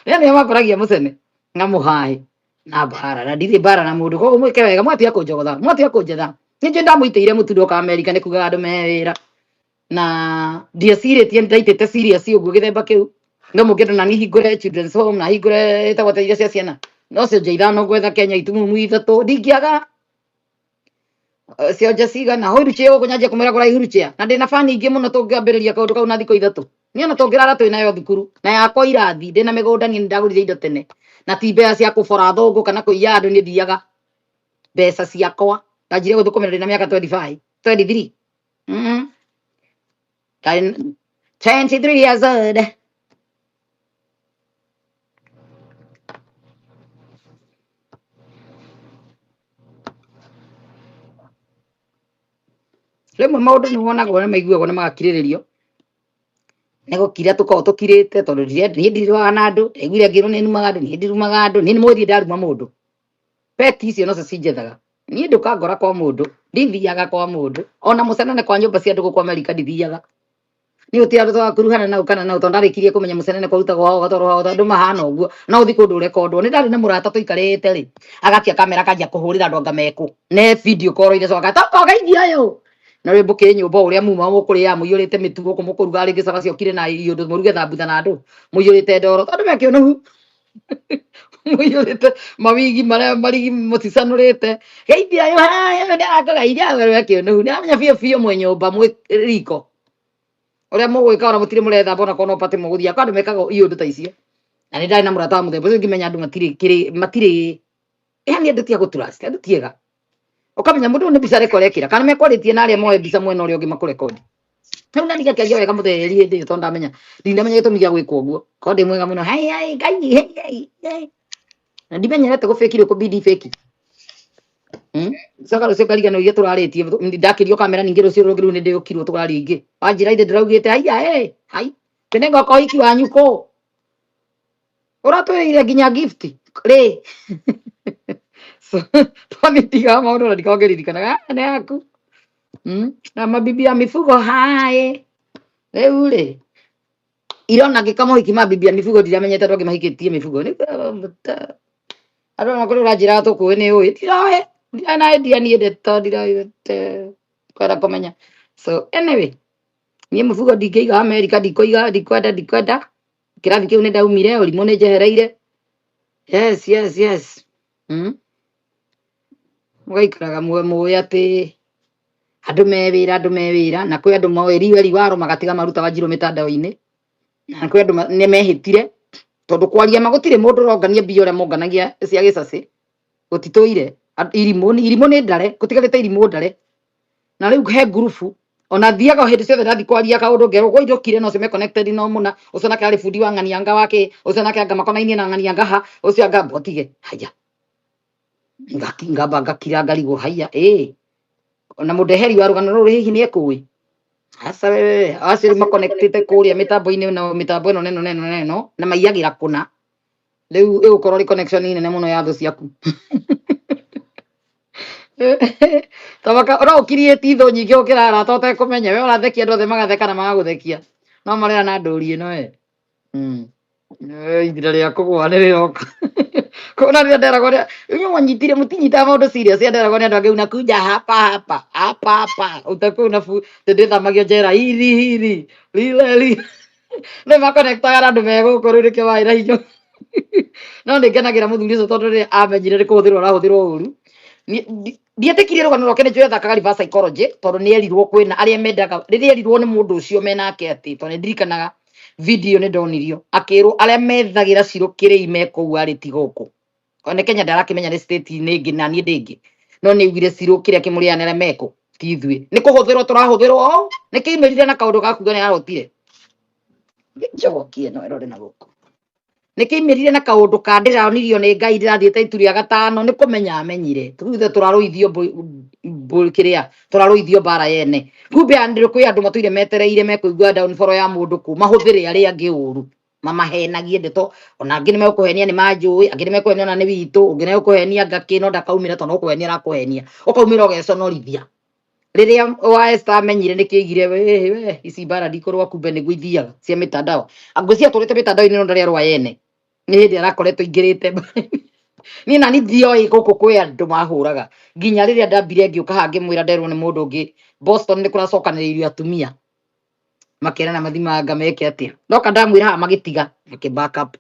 Yani makoragia mucene na muhae na bara na ndiri bara na mundu ko mwike wega mwatia kunjogotha mwatia kunjetha ninje ndamuiteire mutundo ka America ni kuga andu mewira na ndiacirĩtie ndaitĩte serious ũguo gĩthemba kĩu no mũngĩenda na hingũre children's home na hingũre ĩtagwo iria cia ciana no cionje ithano gwetha Kenya itumumu ithatũ ndingĩaga cionje cigana wheelchair ũkũnyanjia kũmwĩra gũra wheelchair na ndĩna bani ingĩ mũno tũngĩambĩrĩria kaũndũ kau na thikũ ithatũ niĩ ona tũngĩrara twĩnayo thukuru na yakwa irathi ndĩna mĩgũnda niĩ nĩndagũrire indo tene na ti mbeca cia kũbora thũngũ kana kũiya andũ niĩ ndiaga mbeca ciakwa ndanjire gũthũkũmĩra ndĩna mĩaka 23 23 years old. Rĩmwe maũndũ nĩ wonagwo na maiguagwo na magakirĩrĩrio nĩ gũkira tũkoragwo tũkirĩte tondũ niĩ ndirwaga na andũ ndaiguire ngĩrwo nĩ numaga andũ niĩ ndirumaga andũ niĩ nĩ mũthii ndaruma mũndũ peti icio nocio cinjethaga niĩ ndũkangora kwa mũndũ ndithiaga kwa mũndũ ona mũcenane kwa nyũmba cia andũ gũkũ Amerika ndithiaga ni uti andũ twakuruhana nao kana nao tondu ndarikirie kumenya mucenene kwarutagwo hao gatoro hao tondu mahana uguo no uthi kundu rekondwo ni ndari na murata tuikarite ri agakia kamera kanjia kuhurira andu anga meku ne video call ire coka toko gaithia yo na rä mbuke nyumba uria muma mukuri ya muiyurite mitugo kumukuruga ringi coka ciokire na iyundu muruge thambutha na andu muiyurite ndoro tondu mekio nu muiyurite mawigi maria marigi muticanurite geithia yo haya ndagaithia we wekio nu ni amenya bio mwe nyumba mwe riko uria mugwika ona mutire muretha bona kono pate muguthia kandu mekaga iyo ndu ta icio na ni ndari na murata wa muthemba ucio ngimenya andu matire yani andu tia gutrust andu tiega ukamenya mundu ni bica rekorekira kana mekwaritie na aria moe bica mwena uria ungi makurekondi riu nani gakiagia wega mutheri ndi tondu ndamenya ndamenya gitumi gia gwikwo uguo ko ndi mwega muno hai ngai na ndimenyerete gufekire ku bidi feki saka rucio karigano iria turaritie ndakirio kamera ningi rucio rungi ru ni ndiyukirwo tugari ingi wanjira inde ndiraugite haya hai tene ngoko hiki wanyu ko uratwire nginya gift ri so twani tiga maundu na ndikaongeririkanaga ne yaku na mabibi ya mifugo hai riu ri irona ngikamuhiki mabibi ya mifugo ndiramenyete ndoge mahikitie mifugo ni andu makuru ranjira tukuwe ni uyi tirawe ana idea ni edeta ndiraite kwenda kumenya so anyway ni mufugo ndingĩiga America ndikwenda kirathi kiu ni ndaumire ũrimũ nĩ njehereire yes mugaikaraga muoya ati andu mewira na kwi andu moe riweri waro magatiga maruta wanjiro mitandao-ini na kwi andu ne mehitire tondu kwaria magutire mundu rongania mbia uria monganagia cia gicasi gutituire irimũ ni ndare gutigarite irimũ ndare na riu he grupu ona thiaga hindi ciothe ndathi kwaria kaundu ngero kwa indokire no cime connected no muna ucio nake ari fundi wa ng'anianga wake ucio nake anga makonainie na ng'anianga ha ucio anga botige haya ngamba ngakira ngarigo haya ona mudeheri wa rugano rũrũ hihi ni ekũĩ asa wewe asiri ma connected kuria mitambo-ini na mitambo ino neno na maiyagira kuna riu igukorwo ri connection nene muno ya thu ciaku tabaka ora ukirieti tho nyingi ukirara tote kumenya we urathekia andu othe magatheka na magaguthekia no marĩa na ndũri ĩno ithira rĩa kũgũa nĩ rĩroka kuna rĩa nderagwo rĩa mwanyitire mutinyita maũndũ serious nderagwo nĩ andũ angĩ unakuja hapa utakuwa ndĩthamagio njera hiri lile nĩ makonektaga na andũ megũkũ rĩu nĩkĩo warĩ na hinya no nĩngenagira mũthuri ũcio tondũ rĩrĩa amenyire nĩ kũhũthĩrwo arahũthĩrwo ũru ndietĩkirie rũgano rwake nĩ njũĩ thakaga reverse psychology tondũ nĩ erirwo kwĩna arĩa mendaga rĩrĩa erirwo nĩ mũndũ ũcio menake atĩ tondũ nĩ ndirikanaga video nĩ ndonirio akĩrwo arĩa methagĩra cirũkĩrĩ imekũu arĩ ti gũkũ one Kenya ndarakĩmenya nĩ state -inĩ ĩngĩ na niĩ ndĩngĩ no nĩ ugire cirũkĩrĩ akĩmũrĩana arĩa mekũ ti ithuĩ nĩ kũhũthĩrwo tũrahũthĩrwo nĩ kĩimerire na kaũndũ gakuga nĩ arotire njokie no ĩrore na gũkũ nä kä imerire na kaåndå ka ndä ranirio nä Ngai ndä rathiä itu rĩa gatano nä kå menya amenyire tuthe tå rarå ithio kä rä a tå rarå ithio mbara yene kumbe andå kwä andå matå ire metereire mekå igua downfall ya må ndå kå mahå thä rä arä angä å ru mamahenagie ndeto ona angä nä megå kå henia nä manjå angä nä mekå henia ona nä witå å ngä nä gå kå henia ngakä no ndakaumä ra tondå gå kå henia arakå henia å kaumä ra å geconorithia riria wa Esther amenyire nikigire we ici bara ndikorwo kumbe niguo ithiaga cia mitandao angũcia tũrĩte mitandao-inĩ no ndari arwa yene nĩ hĩndĩ arakoretwo ingĩrĩte niĩ na ndioĩ gũkũ kwĩ andũ mahũraga nginya rĩrĩa ndambire ngĩũka haha ngĩmwĩra nderwo nĩ mũndũ ũngĩ Boston nĩ kũracokanĩrĩirio atumia makĩrana mathimanga meke atĩa ndoka ndamwĩra haha magĩtiga back up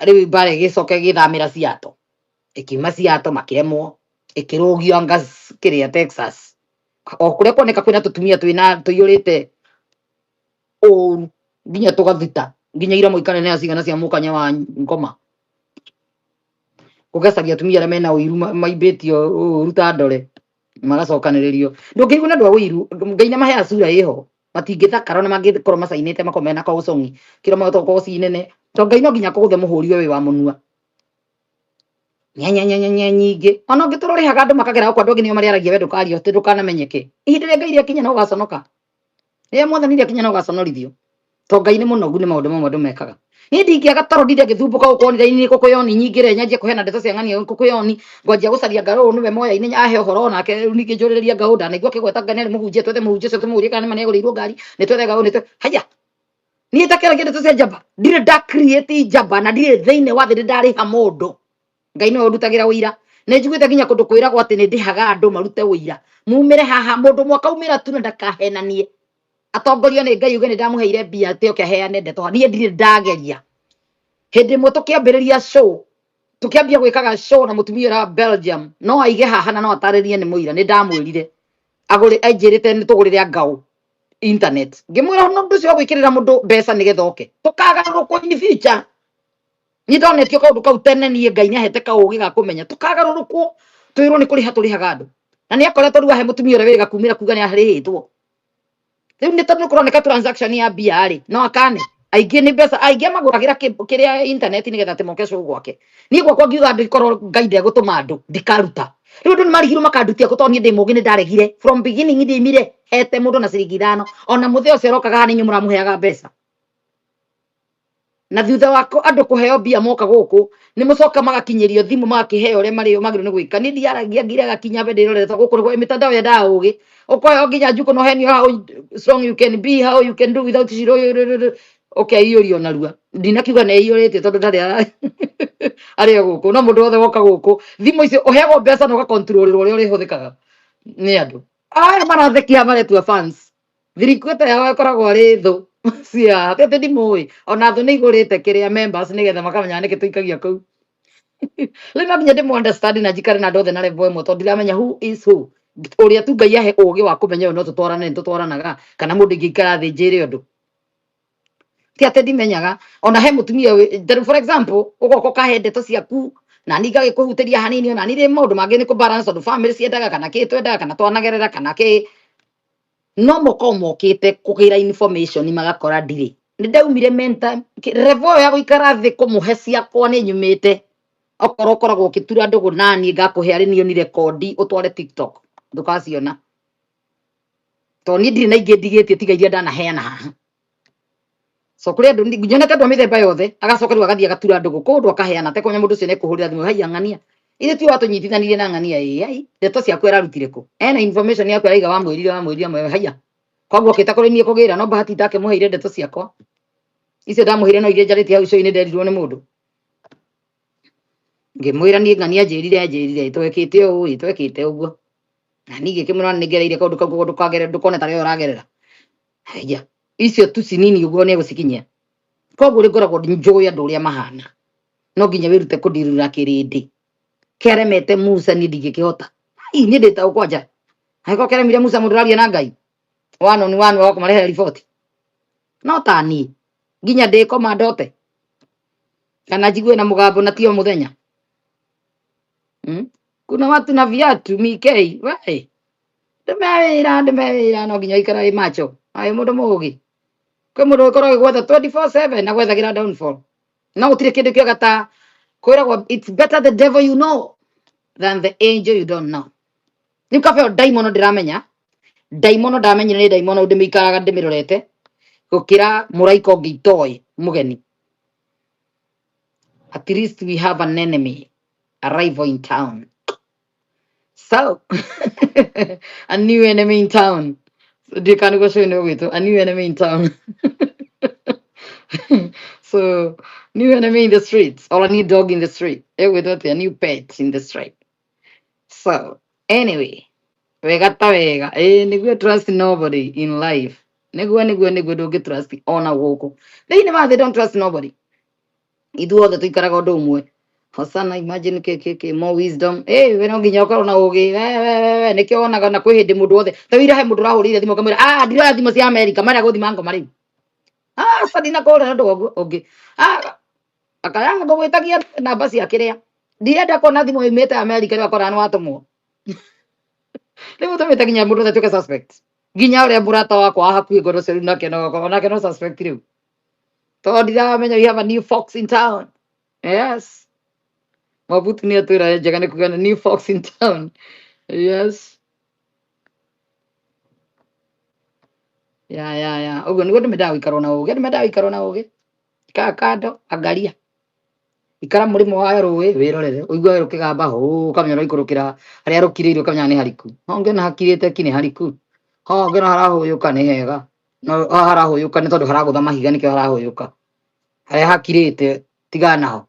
rĩu bara ĩgĩcoka ĩgĩthamĩra Seattle ĩkiuma Seattle makĩremwo ĩkĩrũgio Angas kĩrĩa Texas o kũrĩa kuoneka kwĩna tũtumia tũiyũrĩte ũru nginya tũgathita nginya ira mũikane na cigana cia mũkanya wa ngoma ũgacaria atumia arĩa mena ũiru maimbĩtio ũru ta ndore magacokanĩrĩrio ndũngĩigua na ndwa ũiru Ngai nĩ mahea cura ĩho matingĩthakara na mangĩkorwo macainĩte makomena kwa ũcong'i kĩrĩa magĩtoko cinene to Ngai no nginya kũgũthe mũhũri we wa mũnua nyingĩ ona ũngĩtũrũrĩhaga andũ makagera kwa andũ angĩ nĩo marĩaragia we ndũkario atĩ ndũkanamenyeke ihinda rĩa Ngai rĩakinya no ũgaconoka rĩrĩa mwathani rĩakinya no ũgaconorithio to Ngai nĩ mũnogu nĩ maũndũ mamwe andũ mekaga niĩ ndingĩaga toro ndire ngĩthumbũka gũkorwo nĩraini Kũkũyoni nyingĩre nyanjie kũheana ndeto cia ng'ania Kũkũyoni ngwanjia gũcaria Ngarũũ nĩwe moya-inĩ ahe ũhoro nake rĩu ningĩ njũrĩrĩria Ngarũũ ndanaigua kĩgweta Ngai nĩ mũhunjia twethe mũhunjia ũcio tũmũrie kana nĩ manegũrĩirwo ngari nĩ twethe Ngarũũ nĩ haya niĩ takĩaragia ndeto cia njamba ndirĩ nda create njamba na ndirĩ thĩinĩ wa thĩ nĩ ndarĩha mũndũ Ngai nĩwe ũndutagĩra ũira nĩ njiguĩte nginya kũndũ kwĩragwo atĩ nĩ ndĩhaga andũ marute ũira mumĩre haha mũndũ mwakaumĩra tu na ndakahenanie atongorio nĩ Ngai uge nĩ ndamũheire mbia atĩ oke aheane ndeto niĩ ndirĩ ndageria hĩndĩ ĩmwe tũkĩambĩrĩria show tũkĩambia gwĩkaga show na mũtumia wa Belgium no aige haha na no atarĩrie nĩ mũira nĩ ndamwĩrire agũrĩ anjĩrĩte nĩ tũgũrĩre Ngaũ internet ngĩmwĩra no ũndũ ũcio gwĩkĩrĩra mũndũ mbeca nĩgetha oke tũkagarũrũkwo in future nĩ ndonetio kaũndũ kau tene niĩ Ngai nĩ ahete kaũgĩ ga kũmenya tũkagarũrũkwo twĩrwo nĩ kũrĩha tũrĩhaga andũ na nĩ akoretwo rĩu ahe mũtumia ũrĩa wĩra kumĩra kuga nĩ arĩhĩtwo rĩu nĩ tondũ kũroneka transaction ya mbia rĩ no akane aingĩ nĩ mbeca aingĩ magũragĩra kĩrĩa internet nĩgetha atĩ moke show gwake niĩ gwakwa ngiuga ndĩkorwo Ngai ndegũtũma andũ ndikaruta rĩu andũ nĩ marigirwo makandutia gũtondũ niĩ ndĩ mũgĩ nĩ ndaregire from beginning ndĩmire hete mũndũ na ciringi 5 ona mũthee ũcio arokaga haha nĩ inyuĩ mũramũheaga mbeca na thutha wa andũ kũheo mbia moka gũkũ nĩ mũcoka magakinyĩrio thimũ magakĩheo ũrĩa marĩ magĩrĩirwo nĩ gwĩka nĩ ndiaragia ngire agakinya mbe ndĩrorete gũkũ nĩguo mĩtandao ya ndaũgĩ ũkoya nginya njuko no henio how strong you can be how you can do without shiro okay iyũrio narua ndinakiuga nĩ iyũrĩte tondũ ndarĩ arĩa gũkũ no mũndũ wothe woka gũkũ thimũ icio ũheagwo mbeca na ũgakontrolĩrwo ũrĩa ũrĩhũthĩkaga nĩ andũ aya marathekia maretua fans thirikwete yao ĩkoragwo arĩ thũ cia atĩ ndimũĩ ona thũ nĩ igũrĩte kĩrĩa members nĩgetha makamenya nĩkĩ tũikagia kũu rĩu no nginya ndĩmũ understand na njikare na andũ othe na level ĩmwe tondũ ndiramenya who is who ũrĩa tu Ngai ahe ũgĩ wa kũmenya no tũtwarane nĩ tũtwaranaga kana mũndũ ingĩikara thĩ njĩre ũndũ ti atĩ ndimenyaga ona he mũtumia for example ũgoka ũkahe ndeto ciaku na niĩ ngagĩkũhutĩria hanini ona niĩ maũndũ mangĩ nĩ kũ balance tondũ family ciendaga kana kĩ twendaga kana twanagerera kana kĩ no mũkorwo mokĩte kũgĩra information magakora ndirĩ nĩ ndaumire mental level ya gũikara thĩ kũmũhe ciakwa nĩ nyumĩte okorwo ũkoragwo ũkĩtura ndũgũ naniĩ ngakũhe arĩ niĩ nĩ rekondi ũtware TikTok ndũkaciona to niĩ ndirĩ na ingĩ ndigĩtie tiga iria ndanaheana haha so kũrĩ andũ nyonete andũ mĩthemba yothe agacoka rĩu agathiĩ agatura ndũgũ kũndũ akaheana tekonya mũndũ ũcio nĩ kũhũrĩra thimũ haiya ng'ania ithe ti watũnyitithanirie na ng'ania ai ndeto ciaku ĩrarutire kũ ena information yaku araiga wamwĩrire amwe haiya koguo okĩte kũrĩ niĩ kũgĩra no bahati ndakĩmũheire ndeto ciakwa icio ndamũheire no iria njarĩtie hau icio-inĩ nderirwo nĩ mũndũ ngĩmwĩra niĩ ng'ania njĩrire twekĩte ũguo na niĩ ngĩkĩmwĩra nĩ ngereire kaũndũ kau ndũkone tarĩa ũragerera haiya icio tu cinini ũguo nĩ egũcikinyia koguo rĩ ngoragwo njũĩ andũ ũrĩa mahana no nginya wĩrute kũndirura kĩrĩndĩ kĩaremete Musa niĩ ndingĩkĩhota niĩ ndĩtaũ kwanja angĩkorwo kĩaremire Musa mũndũ ũraria na Ngai wano ni wano wako marehera riboti no ta niĩ nginya ndĩkoma ndote kana njigue na mũgambo na tio mũthenya kuna watu na viatu mikei we ndemewĩra no nginya ikara macho ai mũndũ mũgĩ kwĩ mũndũ ũkorwo gwetha 24/7 na gwethagira downfall no gũtirĩ kĩndũ kĩega ta kwĩragwo it's better the devil you know than the angel you don't know nĩ kabeo daimono ndĩramenya daimono ndamenyire nĩ daimono ndĩmĩikaraga ndĩmĩrorete gũkĩra mũraika ũngĩ itoĩ mũgeni at least we have an enemy arrival in town So, a new enemy in town. They can't go show with a new enemy in town. So, new enemy in the streets, or a new dog in the street. With a new pet in the street. So, anyway, we got vega. Nigga trust nobody in life. Nigga don't get trust on a walk. They don't trust nobody. Ithuothe tuikaraga undu umwe. Hosana, imagine ke more wisdom. We no nginya ukorwo na ugi we nikio onaga na kwi hindi mundu wothe ta wira he mundu urahurire thimu kamwira ndira thimu cia America maria guthima ngoma riu sadina kore ndu ungi akaya ngwitagia namba cia kiria ndirenda kuona thimu imite America riu akora ni watumwo riu tumite nginya mundu tuke suspect nginya uria murata wakwa hakuhi ngoro ciru nake no suspect riu to ndiramenya we have a new fox in town. Yes. Mabuti ni atwira njega ni kugana new fox in town. Yes. Ya. Ugo nigo ndimendaga ikaro na uge. Ndimendaga ikaro na uge. Kando angalia. Ikara murimo wa ruwe wirorere. Uigwa rukigamba ho kamenya ikurukira haria rukiririo kamenya ni hariku. Honge na hakirite kini hariku. Honge na harahuyuka ni hega. No harahuyuka ni tondu haragutha mahiga nikio harahuyuka. Haria hakirite tigana ho.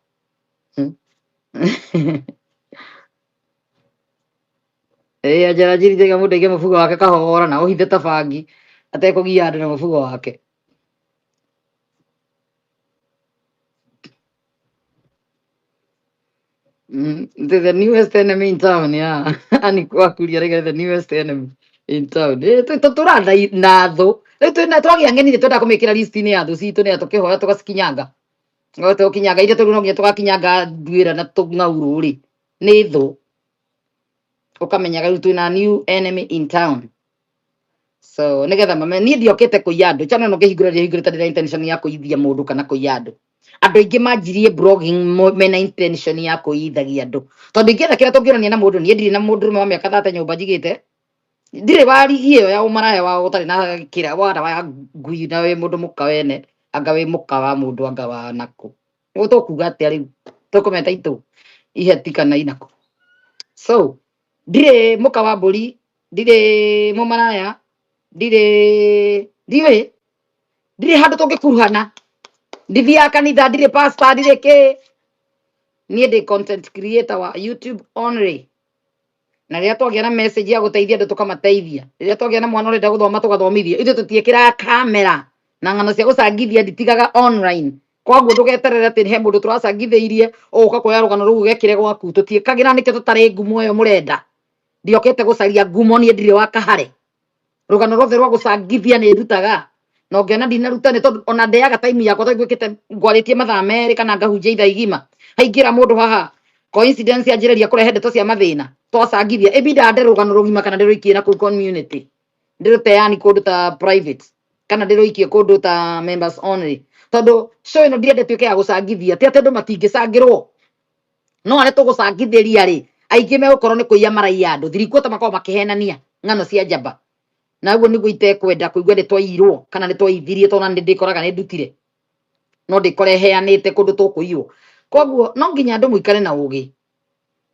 Ajarajirite mundu aige mubugo wake kahora na uhithe tabangi atekugia andu na mubugo wake. The newest enemy in town, yeah. Ani kwakuria rega the newest enemy in town. Tuturanda na thu. Riu twina twagia ngeni ni twenda kumikira list ni ya thu citu ni atukihoya tugacikinyanga. Ngote ukinyaga ire turu no nginya tugakinyanga ndwira na tungauru ri. Ni thu. Ukamenyaga riu twina new enemy in town. So nigetha mame ni ndiokete kuiya andu chana no kihingura ndira intention ya kuithia mundu kana kuiya andu. Andu aingi manjirie blogging mena intention ya kuithagia andu tondu ingienda kira tungirania na mundu ni ndiri na mundu wa miaka 30 nyumba njigite ndire wari iyo ya umaraya wa utari na kira wara wa ngui na we mundu muka wene anga we muka wa mundu anga wa naku utokuga ati ari tukumeta itu ihetikana inaku. So ndire muka wa mburi ndire mumaraya ndire handu tungikuruhana ndithia kanitha ndire pastor ndire ke nie ndi content creator wa YouTube only na ria twagia na message ya guteithia andu tukamateithia ria twagia na mwana urenda guthoma tugathomithia ithu tutiekira kamera na ng'ano cia gucangithia nditigaga online kwaguo ndugeterera ati he mundu turacangithiirie uka kuoya rugano ruu gekire gwaku tutiekagira nikio tutari ngumo iyo murenda ndiokete gucaria ngumo nie ndire wa kahare rugano rothe rwa gucangithia ni ndutaga no ngiona ndinaruta ni tondu ona ndeaga time yakwa to gwikite ngwaritie mathaa meri kana ngahunjia ithaa igima haingira mundu haha coincidence anjireria kurehe ndeto cia mathina twacangithia ebida nde rugano rugima kana ndiruikie na community ndiruteani kundu ta private kana ndiruikie kundu ta members only tondu show ino ndirende tuike ya gucangithia ti ati andu matingicangirwo no are tugucangithiria ri aingi megukorwo ni kuiya maraiya andu thirikota makorwo makihenania ng'ano cia njamba naguo niguo itekwenda kuigua ni twairwo kana ni twaithirie tona ndikoraga ni ndutire no ndikore heanite kundu tukuiywo koguo no nginya andu muikare na ugi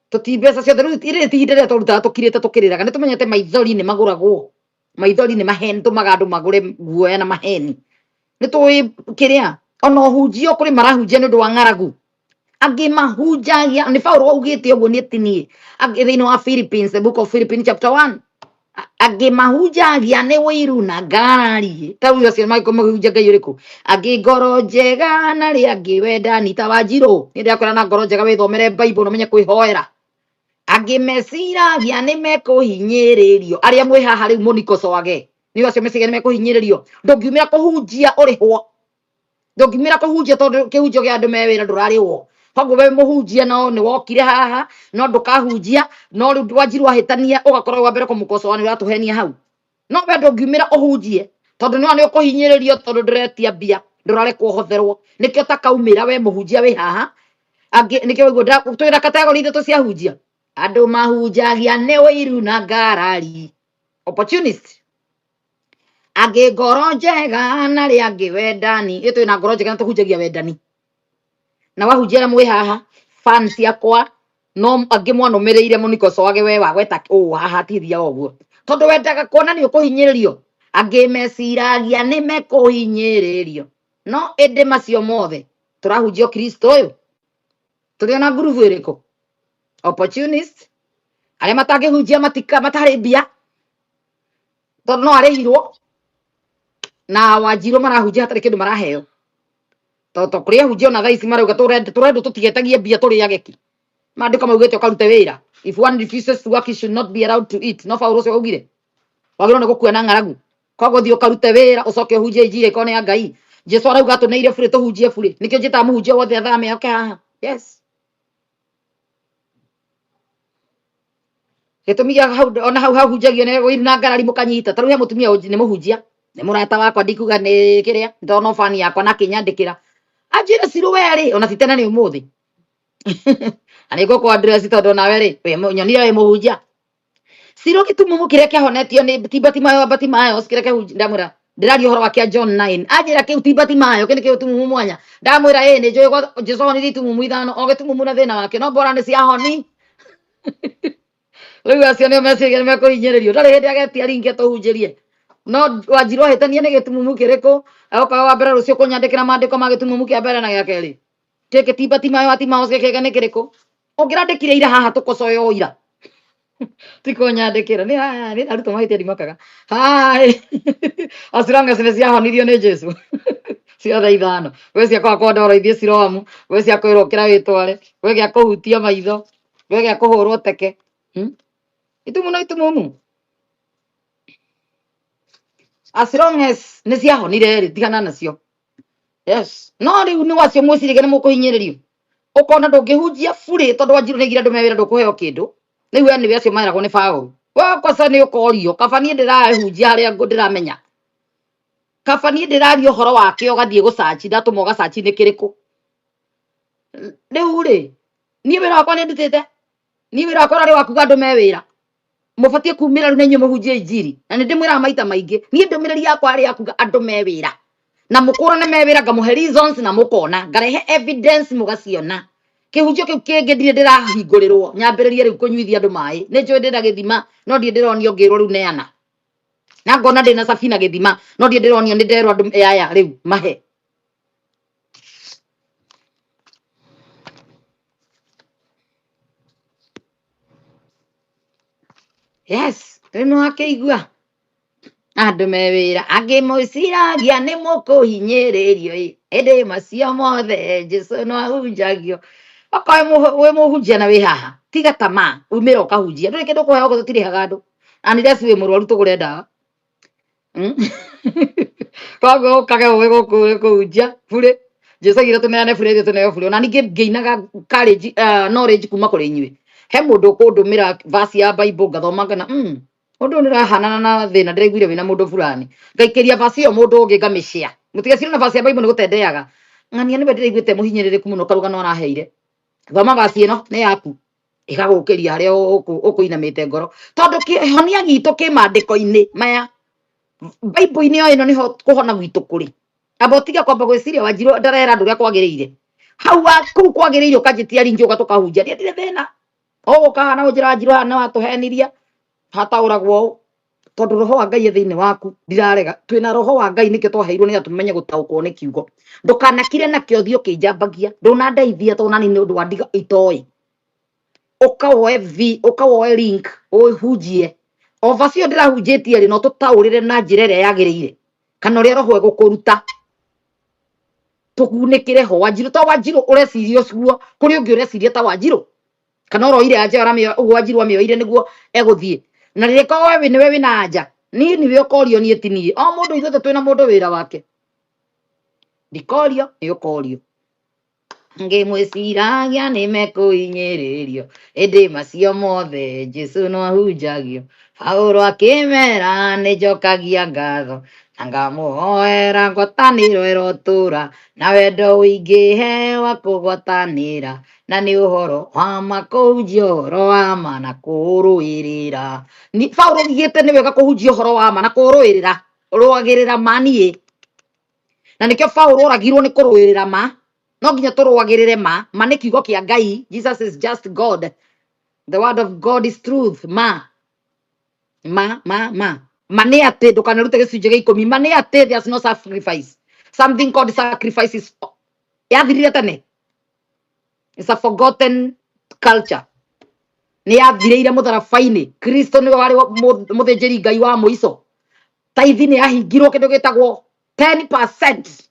tutibesa ciothe riu ire tihinde ria twarutaga tukirite tukiriraga nitumenyete maithori ni maguragwo maithori ni maheni tumaga andu magure guoya na maheni nitui kiria ona hunjio kuri marahunjia ni undu wa ng'aragu angi mahunjagia ni Paulo augite uguo ni etinie thiini wa Philippines, the book of Philippines chapter 1 angi mahunjagia ni wiru na ngari ta uyo cio maiko mahunjia ngai uriku angi ngoro njega na ri angi wendani ta Wanjiru ni ndiakora na ngoro njega withomere Bible no menye kwihoera angi meciragia ni mekuhinyiririo aria mwi haha riu munikoco wage ni acio meciria ni mekuhinyiririo ndungiumira kuhunjia urihwo ndungiumira kuhunjia tondu kihunjio gia andu mewira ndurarihwo koguo we muhunjia no ni wokire haha no ndukahunjia no riu Wanjiru ahitania ugakorwo wa mbere kumukocoa ni uratuhenia hau no we ndungiumira uhunjie tondu ni ukuhinyiririo tondu ndiretia mbia ndurarekwo hotherwo nikio takaumira we muhunjia wi haha angi nikio wiguo twira category ithatu cia hunjia andu mahunjagia ni wiru na ngarari opportunist angi ngoro njega na ri angi wendani itwi na ngoro njega tuhunjagia wendani na wahunjia mwi haha fans yakwa no angĩ mwanumireire muniko wage we wagweta hahatithia oguo tondu wendaga kuona ni ukuhinyiririo angĩ meciragia nĩ mekuhinyĩrĩrio no ende macio mothe turahunjio Kristo uyu turi na ngurubu ĩrĩkũ opportunist arĩa matangĩhunjia matarĩ mbia tondu no arĩhirwo na Wanjiru marahunjia hatarĩ kĩndũ maraheo toto kũrĩa hunjia ona thaa ici marauga tũrendwo tũtigetagie mbia tũrĩage ki maandĩko maugĩte ũkarute wĩra if one refuses to work he should not be allowed to eat no Paulo ũcio augire wagĩrĩirwo nĩ gũkua na ng'aragu koguo thiĩ ũkarute wĩra ũcoke ũhunjie injili ĩkorwo nĩ ya Ngai Jesu arauga tũneire bũrĩ tũhunjie bũrĩ nĩkĩo njĩtaga mũhunjia wothe athame oke haha yes gĩtũmi gĩa hau ona hau hahunjagio nĩ wĩru na ngarari mũkanyita tarĩu he mũtumia nĩ mũhunjia nĩ mũrata wakwa ndikuga nĩ kĩrĩa ndona fani yakwa na kĩnyandĩkĩra anjĩra Ciro we ona ti tene nĩ ũmũthĩ ani gũkũ address tondu nawe we nyonire mũhunjia Ciro gĩtumumu kĩrĩa kĩahonetio nĩ Batimayo kĩrĩa kĩahunjia ndamwĩra ndĩraria ũhoro wa kĩa John 9 anjĩra kĩu ti Batimayo kĩu nĩ gĩtumumu mwanya ndamwĩra nĩ njũĩ Jesu onire itumumu ithano o gĩtumumu na thĩna wake no bora nĩ ciahoni rĩu acio nĩo meciria nĩ mekũhinyĩrĩrio ndarĩ hĩndĩ agetia ringe tũhunjĩrie no Wanjiru ahĩtania nĩ gĩtumumu kĩrĩkũ agoka wa mbere rũcio kũnyandĩkĩra maandĩko ma gĩtumumu kĩa mbere na gĩa kerĩ teke ti Batimayo gĩkĩga nĩ kĩrĩkũ ũngĩrandĩkire ira haha tũkocoyo ira tiko nyandĩkĩra nĩ arutwo mahĩtia ndimakaga hai as long as nĩ ciahonirio nĩ Jesu ciothe ithano we ciakwa kwenda ithie Siloamu we ciakwa irokĩra wĩtware we gĩa kũhutia maitho we gĩa kũhũrwo teke itumumu no itumumu as long as nĩ ciahonire tigana nacio yes no rĩu nĩ wacio mwĩcirĩge nĩ mũkũhinyĩrĩrio ũkona ndũngĩhunjia bũrĩ tondũ Wanjiru nĩ aigire andũ mewĩra ndũkũheo kĩndũ rĩu nĩ acio meragwo nĩ Paulo wakosa nĩ ũkorio kaba niĩ ndĩrahunjia harĩa ndĩramenya kaba niĩ ndĩraria ũhoro wake ũgathiĩ gũcaci ndatũma ũgacaci nĩ kĩrĩkũ rĩu niĩ wĩra wakwa nĩ ndutĩte niĩ wĩra wakwa ũrarĩ wa kuga andũ mewĩra mũbatiĩ kumĩra rĩu na inyuĩ mũhunjie injili na nĩ ndĩmwĩraga maita maingĩ niĩ ndũmĩrĩri yakwa arĩ ya kuga andũ mewĩra na mũkũrane mewĩra ngamũhe reasons na mũkona ngarehe evidence mũgaciona kĩhunjio kĩu kĩngĩ ndirĩ ndĩrahingũrĩrwo nyambĩrĩrie rĩu kũnyuithia andũ maĩ nĩ njũĩ ndĩna gĩthima no ndirĩ ndĩronio ngĩrwo rĩu neana na ngona ndĩna Sabina gĩthima no ndirĩ ndĩronio nĩ nderwo andũ yaya rĩu mahe yes rĩno akĩigua andũ mewĩra angĩ mũciragia nĩ mũkũhinyĩrĩrio ĩndĩ macio mothe Jesu no ahunjagio okorwo wĩ mũhunjia na wĩ haha tiga tamaa umĩra ũkahunjia ndũrĩ kĩndũ kũheo gũtũ tũtirĩhaga andũ unless wĩ mũrwaru tũgũre ndawa koguo ũkage ũĩ kũhunjia bũrĩ Jesu augire tũneane bũrĩ ithuĩ tũneo bũrĩ ona ningĩ ngĩinaga knowledge kuma kũrĩ inyuĩ he mũndũ ũkũndũmĩra verse ya Bible ngathoma ngana ũndũ nĩ ũrahanana na thĩna ndĩraiguire wĩna mũndũ fulani ngaikĩria verse ĩyo mũndũ ũngĩ ngamĩshare mũtigacirwo na verse ya Bible nĩ gũtendeaga ng'ania nĩwe ndĩraiguĩte mũhinyĩrĩrĩku mũno karuga no araheire thoma verse ĩno nĩ yaku ĩgagũkĩria harĩa ũkũinamĩte ngoro tondũ kĩhonia gitũ kĩ maandĩko-inĩ maya Bible-inĩ ĩno nĩho kũhona gwitũ kũrĩ amba ũtiga kwamba gwĩciria Wanjiru ndarera andũ ũrĩa kwagĩrĩire hau kũu kwagĩrĩire ũkanjĩtia ringi ũga tũkahunjia ndirĩ thĩna ũgũkahana ũnjĩra Wanjiru hana watũhenirie hataũragwo ũũ tondũ roho wa Ngai thĩinĩ waku ndirarega twĩna roho wa Ngai nĩkĩo twaheirwo nĩ atũmenye gũtaũkwo nĩ kiugo ndũkanakire nakĩo thiĩ ũkĩnjambagia ndũnandeithia tondũ nani nĩ ũndũ wa ndiga itoĩ ũkawoe link ũhunjie o verse ĩyo ndĩrahunjĩtie rĩ no tũtaũrĩre na njĩra ĩrĩa yagĩrĩire kana ũrĩa roho egũkũruta tũgunĩkĩre ho Wanjiru to Wanjiru ũreciria ũcio kũrĩ ũngĩ ũreciria ta Wanjiru kana ũroire anja ũguo Wanjiru amĩoire nĩguo egũthiĩ na rĩrĩa ko wewe nĩwe wĩna anja niĩ nĩwe ũkorio niĩ ti niĩ o mũndũ ithuothe twĩna mũndũ wĩra wake ndikorio nĩ ũkorio ngĩmwĩciragia nĩ mekũhinyĩrĩrio ĩndĩ macio mothe Jesu no ahunjagio Paulo akĩmera nĩ njokagia ngatho na ngamũhoera ngwatanĩro ĩrotũra na wendo ũingĩhe wa kũgwatanĩra na nĩ ũhoro wa ma kũhunjia ũhoro wa ma na kũrũĩrĩra Paulo oigĩte nĩ wega kũhunjia ũhoro wa ma na kũrũĩrĩra rũagĩrĩra ma niĩ na nĩkĩo Paulo oragirwo nĩ kũrũĩrĩra ma no nginya tũrũagĩrĩre ma nĩ kiugo kĩa Ngai Jesus is just God The word of God is truth. Ma nĩ atĩ ndũkanarute gĩcunjĩ gĩa 10. Ma nĩ atĩ there's no sacrifice. Something called sacrifice is yathirire tene. It's a forgotten culture. Nĩ yathireire mũtharabai-inĩ. Kristo nĩwe warĩ mũthĩnjĩri Ngai wa mũico. Taithi nĩ yahingirwo kĩndũ gĩtagwo 10%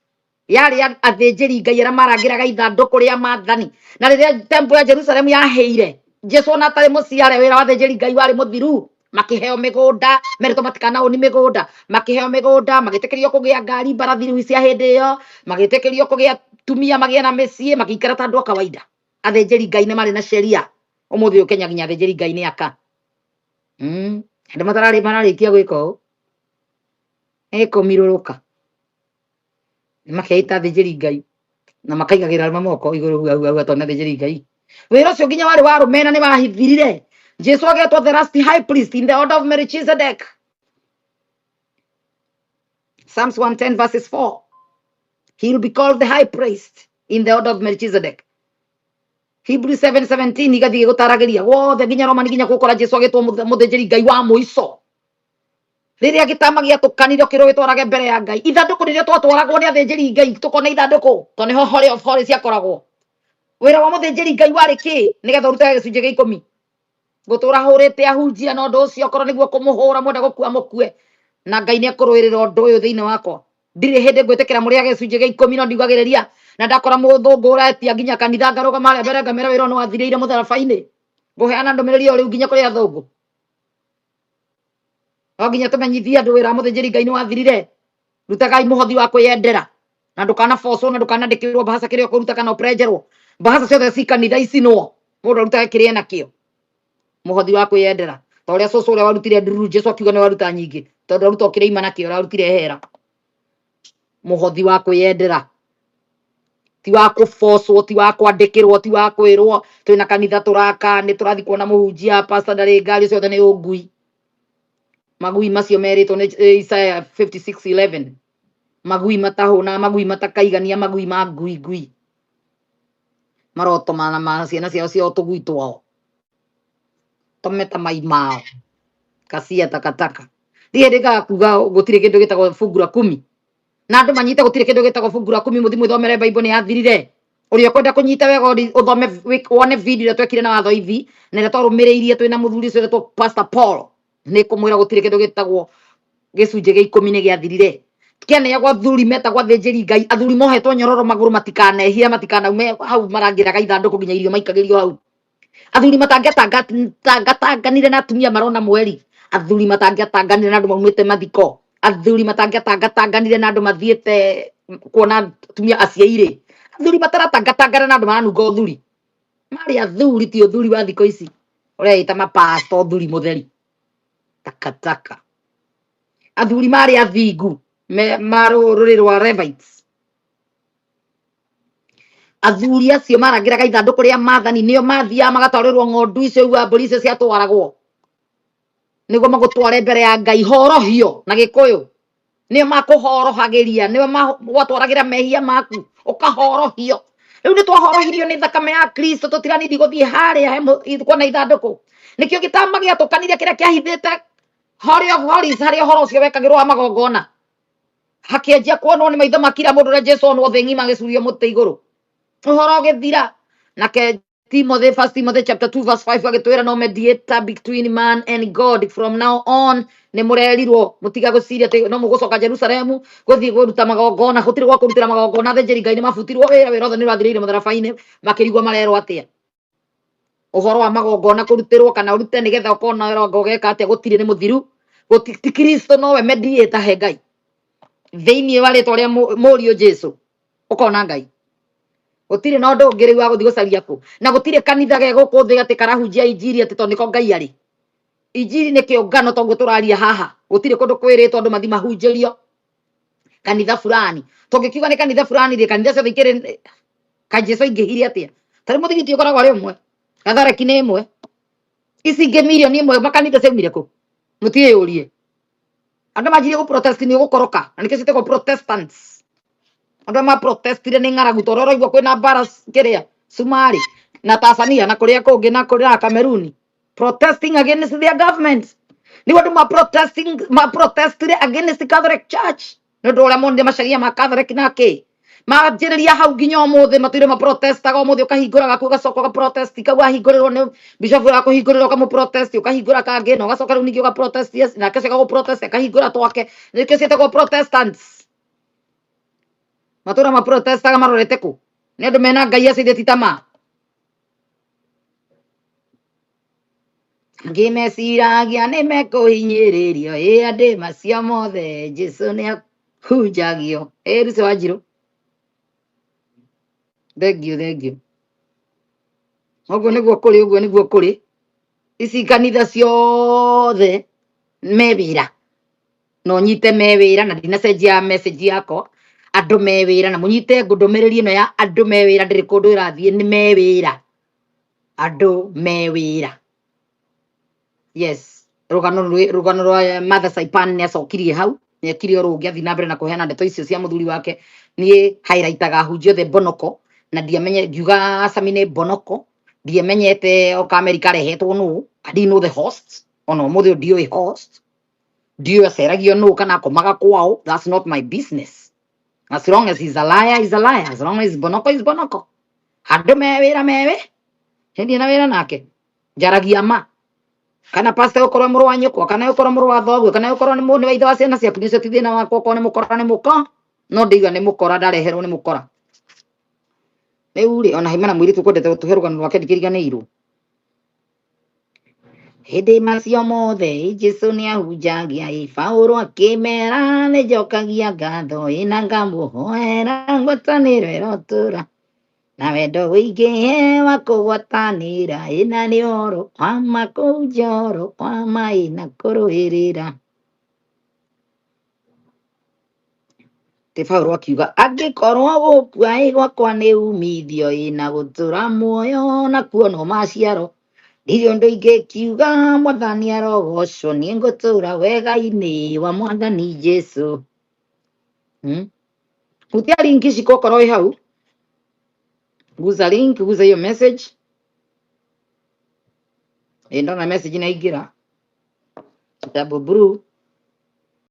yarĩ athĩnjĩri Ngai arĩa marangĩraga ithandũkũ rĩa maathani. Na rĩrĩa temple ya Jerusalem yahĩire, Jesu ona atarĩ mũciare, wĩra wa athĩnjĩri Ngai warĩ mũthiru. Makĩheo mĩgũnda, meretwo matikanaũni mĩgũnda, makĩheo mĩgũnda, magĩtĩkĩrio kũgĩa ngari mbarathi cia hĩndĩ ĩyo, magĩtĩkĩrio kũgĩa tumia magĩe na mĩciĩ, makĩikara ta andũ a kawaida. Athĩnjĩri Ngai nĩ marĩ na sheria. Ũmũthĩ Kenya nginya athĩnjĩri Ngai nĩ aka. Andũ mararĩkia gwĩka ũũ kũmirũrũka, makeita athĩnjĩri Ngai na makaigagĩra moko igũrũ hau atona athĩnjĩri Ngai. Wĩra ũcio nginya warĩ wa arũme na nĩ mahithirire. Jesu agetwo the last high priest in the order of Melchizedek. Psalms 110 verses 4. He will be called the high priest in the order of Melchizedek. Hebrews 7:17 igathiĩ gũtaragĩria wothe nginya Romani nginya gũkora Jesu agetwo mũthĩnjĩri Ngai wa mũico. Rĩrĩa gĩtama gĩatũkanire kĩrũgĩtwarage mbere ya Ngai. Ithandũkũ rĩrĩa twatwaragwo nĩ athĩnjĩri Ngai tũkona ithandũkũ to nĩho holy of holies ciakoragwo. Wĩra wa mũthĩnjĩri Ngai warĩ kĩ? Nĩgetha ũrutage gĩcunjĩ gĩa 10. Gũtũra hũrĩte ahunjia na ũndũ ũcio korwo nĩguo kũmũhũra mwenda gũkua mũkue. Na Ngai nĩekũrũĩrĩra ũndũ ũyũ thĩinĩ wakwa. Ndirĩ hĩndĩ ngwĩtĩkĩra mũrĩa gĩcunjĩ gĩa 10 no ndigagĩrĩria. Na ndakora mũthũngũ ũretia nginya kanitha ngarũgama harĩa mbere ngamera wĩra no wathirĩire mũtharabai-inĩ. Ngũheana ndũmĩrĩri o rĩu nginya kũrĩ athũngũ. O nginya tũmenyithie andũ wĩra wa mũthĩnjĩri Ngai nĩ wathirire. Rutagai mũhothi wa kwĩyendera. Na ndũkana force na ndũkanandĩkĩrwo mbahaca kĩrĩa ũkũruta kana ũprenjerwo. Mbahaca ciothe ci kanitha icinwo. Mũndũ arutage kĩrĩa nakĩo. Mũhothi wa kwĩyendera. Ta ũrĩa cũcũ ũrĩa warutire ndururu Jesu akiuga nĩ waruta nyingĩ. Tondũ aruta kĩrĩa ima nakĩo ararutire hera. Mũhothi wa kwĩyendera. Ti wa kũbocwo, ti wa kwandĩkĩrwo, ti wa kwĩrwo twĩna kanitha tũraka nĩ tũrathi kuona mũhunjia pastor ndarĩ ngari ciothe nĩ ũngui. Magui macio merĩtwo nĩ Isaiah 56:11. Magui matahũna, magui matakaigania, magui ma ngui. Marotoma na ciana ciao cio tũgui twao. Tometa mai mao. Kasia takataka. Ndiye ndĩkaga kuga gũtirĩ kĩndũ gĩtagwo fungu la 10. Na andũ manyite gũtirĩ kĩndũ gĩtagwo fungu la 10 mũthĩ mwĩthomere Bible nĩ yathirire. Ũrĩa kwenda kũnyita wega ũthome wone video ĩrĩa twekire na watho ithi na ĩrĩa twarũmĩrĩirie twĩna mũthuri ũcio wetwo Pastor Paul. Nĩ kũmwĩra gũtirĩ kĩndũ gĩtagwo gĩcunjĩ gĩa 10 nĩ gĩathirire. Kĩane gwa thuri metagwo athĩnjĩri Ngai, athuri mohetwo nyororo magũrũ matikanehia matikanaume hau marangĩraga ithandũkũ nginya irio maikagĩrio hau. Athuri matangĩatanganire na atumia marona mweri. Athuri matangĩatanganire na andũ maumĩte mathiko. Athuri matangĩatanganire na andũ mathiĩte kuona atumia aciairĩ. Athuri mataratangatangana na andũ maranunga ũthuri. Marĩ athuri ti ũthuri wa thikũ ici. Ũreita mapasto ũthuri mũtheri. Takataka. Athuri marĩ athingu marũrĩrĩ rwa Levites. Athuri acio marangĩraga ithandũkũ rĩa maathani nĩo mathiaga magatwarĩrwo ng'ondu icio igua mbũri icio ciatwaragwo nĩguo magũtware mbere ya Ngai horohio na Gĩkũyũ. Nĩo makũhorohagĩria, nĩo gwatwaragĩra mehia maku ũkahorohio. Rĩu nĩ twahorohirio nĩ thakame ya Kristo tũtiranindi gũthiĩ harĩa kuona ithandũkũ. Nĩkĩo gĩtama gĩatũkanire kĩrĩa kĩahithĩte Holy of Holies harĩa ũhoro ũcio wekagĩrwo wa magongona. Hakĩanjia kuonwo nĩ maitho ma kila mũndũ ũrĩa Jesu onwo thĩ ng'ima agĩcurio mũtĩ igũrũ. Ũhoro ũgĩthira. Nake Timothy, 1 Timothy chapter 2 verse 5 agĩtwĩra no mediator between man and God from now on. Nĩ mũrerirwo mũtiga gũciria atĩ no mũgũcoka Jerusalemu gũthiĩ kũruta magongona. Gũtirĩ gwa kũrutĩra magongona athĩnjĩri Ngai nĩ mabutirwo wĩra othe nĩ ũrathirĩire mũtharabai-inĩ makĩrigwo marerwo atĩa. Ũhoro wa magongona kũrutĩrwo kana ũrute nĩgetha ũkorwo na wĩra ũgeka atĩa gũtirĩ nĩ mũthiru. Ti Kristo nowe mediator he Ngai. Thĩinĩ wa rĩtwa rĩa mũriũ Jesu ũkona Ngai. Gũtirĩ na ũndũ ũngĩ rĩu wa gũthiĩ gũcaria kũ. Na gũtirĩ kanitha ge gũkũ thĩ atĩ karahunjia injiri atĩ to nĩko Ngai arĩ. Injiri nĩ kĩũngano toguo tũraria haha. Gũtirĩ kũndũ kwĩrĩtwo andũ mathi mahunjĩrio kanitha fulani. Tũngĩkiuga nĩ kanitha fulani rĩ kanitha ciothe ikĩrĩ ka Jesu ingĩhire atĩa. Tarĩ mũthigiti ũkoragwo arĩ ũmwe. Gathareki nĩ ĩmwe. Ici ingĩ mirioni ĩmwe makanitha ciaumire kũ. Mũtiĩyũrie. Andũ manjirie gũprotest nĩ ũgũkoroka. Na nĩkĩo ciĩtagwo Protestants. Andũ ma protestire nĩ ng'aragu toro roigwo kwĩna mbara kĩrĩa Sumarĩ na Tanzania na kũrĩa kũngĩ na kũrĩa Kameruni. protesting against their government. Ni watu protesting against the Catholic Church. No dola monde masharia ma Catholic nake. Majereria hau ginya omothe matire ma protesta ga omothe ukahingura gaku gacoka ga protest ka wahinguriro ne bishop ga kuhinguriro ka mu protest ukahingura ka ngeno gacoka ru ningi ga protest yes na kese ga go protest kahingura twake ni kese ta go protestants matura ma protesta ga marorete ku ne andu mena ngai acide titama ngimeciragia nĩ mekũhinyĩrĩrio andĩ macio mothe Jesu nĩ ahunjagio Lucy Wanjiru. Thank you. Ũguo nĩguo kũrĩ ici kanitha ciothe me wĩra no nyite me wĩra na ndinacenjia message yako andũ me wĩra na mũnyite ndũmĩrĩri ĩno ya andũ me wĩra ndĩrĩ kũndũ ĩrathiĩ nĩ me wĩra andũ me wĩra. Yes, rugano rwa Mother Saipan nĩ acokirie hau nĩ ekire rũngĩ athi na mbere na kũheana ndeto icio cia mũthuri wake niĩ highlightaga hunjio the bonoko na ndiamenye ngiuga Sami nĩ bonoko ndiamenyete oka America arehetwo nũ I didn't know the host ono mũthĩ ndiũĩ host ndiũĩ aceragio nũ kana akomaga kwao. That's not my business. As long as he's a liar, he's a liar. As long as bonoko is bonoko. Andũ me wĩra mewe hindi na wĩra nake njaragia ma kana pastor ukorwo mũrũ wa nyũkwa kana ukorwo mũrũ wa thoguo kana ukorwo nĩ mũndu wa ithe wa ciana ciaku nĩcio ti thĩna wakwa okorwo nĩ mũkora nĩ mũka no ndĩiga nĩ mũkora ndareherwo nĩ mũkora rĩu rĩ ona Himana mũirĩtu kwendete gũtũhe rũgano rwake ndikĩriganĩirwo hĩndĩ macio mothe Jesu nĩ ahunjagia Paulo akĩmera nĩ njokagia ngatho ĩna ngamũhoera ngwatanĩro ĩrotũra na wendo wĩingĩhe wa kũgwatanĩra ĩna nĩ oro kwama kũu njoro kwama ĩna kũrũĩrĩra. Ti Paulo akiuga angĩkorwo gũkua gwakwa nĩ umithio ĩna gũtũra muoyo na kuona maciaro ndirĩ ũndũ ingĩkiuga Mwathani arogocwo niĩ ngũtũra wega-inĩ wa Mwathani Jesu. Hutia link ici okorwo ĩ hau guza link guza hiyo message ndona message inaingira double blue